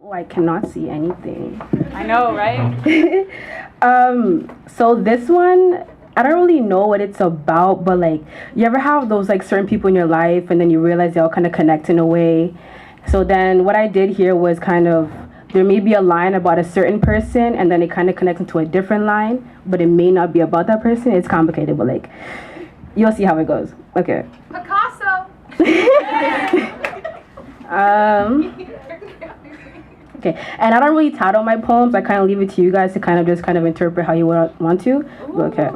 Oh, I cannot see anything. I know, right? So this one, I don't really know what it's about, but like, you ever have those like certain people in your life and then you realize they all kind of connect in a way? So then what I did here was kind of, there may be a line about a certain person and then it kind of connects into a different line, but it may not be about that person. It's complicated, but like, you'll see how it goes. Okay. Picasso. Okay, and I don't really title my poems. I kind of leave it to you guys to kind of interpret how you want to. Okay.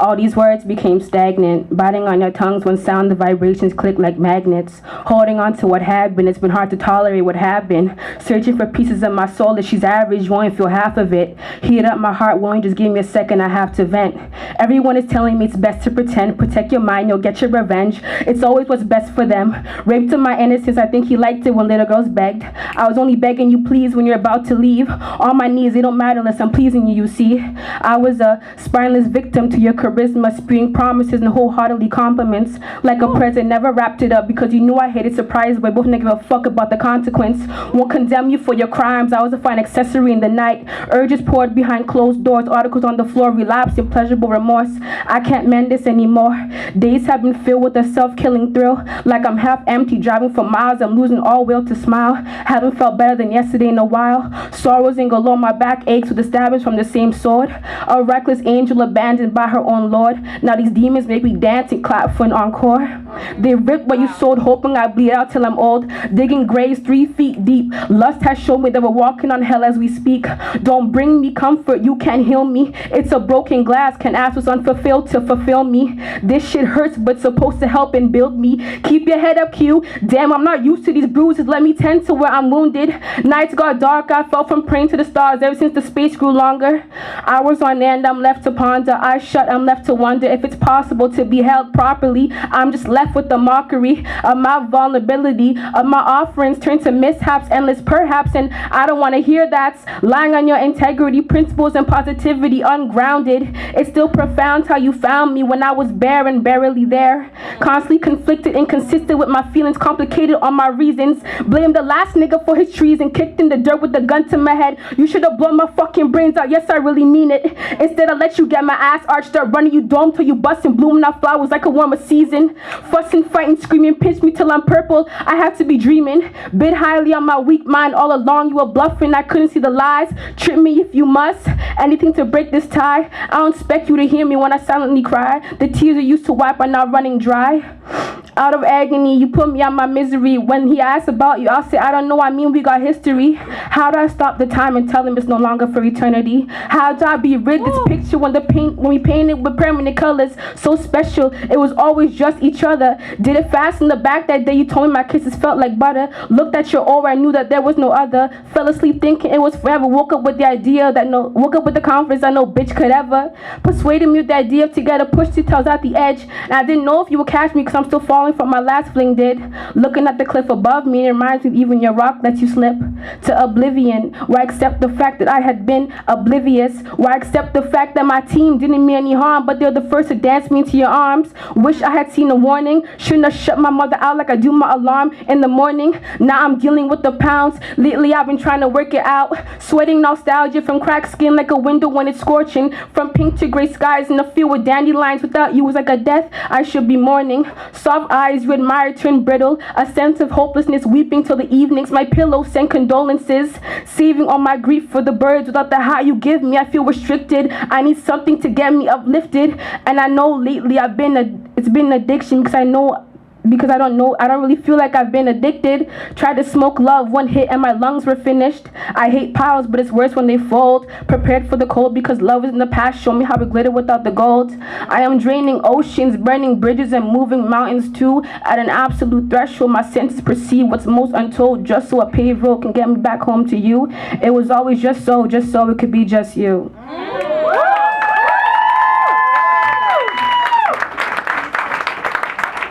All these words became stagnant, biting on your tongues when sound the vibrations click like magnets. Holding on to what had been, it's been hard to tolerate what had been. Searching for pieces of my soul that she's average, won't feel half of it. Heat up my heart, won't just give me a second, I have to vent. Everyone is telling me it's best to pretend. Protect your mind, you'll get your revenge. It's always what's best for them. Raped in my innocence, I think he liked it when little girls begged. I was only begging you please when you're about to leave. On my knees, they don't matter unless I'm pleasing you, you see. I was a spineless victim to your charisma, spewing promises and wholeheartedly compliments. Like a present, never wrapped it up because you knew I hated surprises, but both didn't give a fuck about the consequence. Won't condemn you for your crimes, I was a fine accessory in the night. Urges poured behind closed doors, articles on the floor, relapse in pleasurable remorse. I can't mend this anymore. Days have been filled with a self-killing thrill. Like I'm half empty, driving for miles, I'm losing all will to smile. Haven't felt better than yesterday in a while. Sorrows in galore, my back aches with the stabbings from the same sword. A reckless angel abandoned by her own lord. Now these demons make me dance and clap for an encore. They ripped what you sowed, hoping I bleed out till I'm old. Digging graves 3 feet deep. Lust has shown me that we're walking on hell as we speak. Don't bring me comfort, you can't heal me. It's a broken glass, can ask what's unfulfilled to fulfill me. This shit hurts but supposed to help and build me. Keep your head up, Q. Damn, I'm not used to these bruises, let me tend to where I'm wounded. Nights got dark, I fell from praying to the stars ever since the space grew longer. Hours on end, I'm left to ponder. Eyes shut, I'm left to wonder if it's possible to be held properly. I'm just left with the mockery of my vulnerability, of my offerings turned to mishaps, endless perhaps, and I don't want to hear that. Lying on your integrity, principles, and positivity, ungrounded. It's still profound how you found me when I was bare and barely there. Constantly conflicted, inconsistent with my feelings, complicated on my reasons. Blame the last nigga for his treason, kicked in the dirt with the gun to my head. You should have blown my fucking brains out, yes I really mean it. Instead I let you get my ass arched up, running you dome till you bustin', blooming out flowers like a warmer season. Fussing, fighting, screaming, pinch me till I'm purple. I have to be dreaming. Bid highly on my weak mind all along. You were bluffing, I couldn't see the lies. Trip me if you must. Anything to break this tie. I don't expect you to hear me when I silently cry. The tears you used to wipe are now running dry. Out of agony, you put me out my misery. When he asks about you, I'll say, I don't know, I mean we got history. How do I stop the time and tell him it's no longer for eternity? How do I be rid this picture when we painted with permanent colors? So special, it was always just each other. Did it fast in the back that day, you told me my kisses felt like butter. Looked at your aura, I knew that there was no other. Fell asleep thinking it was forever. Woke up with the idea that woke up with the confidence that no bitch could ever. Persuaded me with the idea of together, pushed details out the edge. And I didn't know if you would catch me because I'm still falling from my last fling did. Looking at the cliff above me, it reminds me of even your rock lets you slip to oblivion, where I accept the fact that I had been oblivious, where I accept the fact that my team didn't mean any harm, but they're the first to dance me into your arms. Wish I had seen a warning, shouldn't have shut my mother out like I do my alarm in the morning. Now I'm dealing with the pounds, lately I've been trying to work it out, sweating nostalgia from cracked skin like a window when it's scorching, from pink to gray skies in the field with dandelions. Without you was like a death I should be mourning. Soft eyes you admire turn brittle, a sense of hopelessness weeping till the evenings. My pillow send condolences, saving all my grief for the birds. Without the high you give me, I feel restricted. I need something to get me uplifted, and I know lately it's been an addiction because I don't really feel like I've been addicted. Tried to smoke love, one hit and my lungs were finished. I hate piles, but it's worse when they fold. Prepared for the cold because love is in the past. Show me how it glittered without the gold. I am draining oceans, burning bridges and moving mountains too. At an absolute threshold, my senses perceive what's most untold, just so a paved road can get me back home to you. It was always just so it could be just you.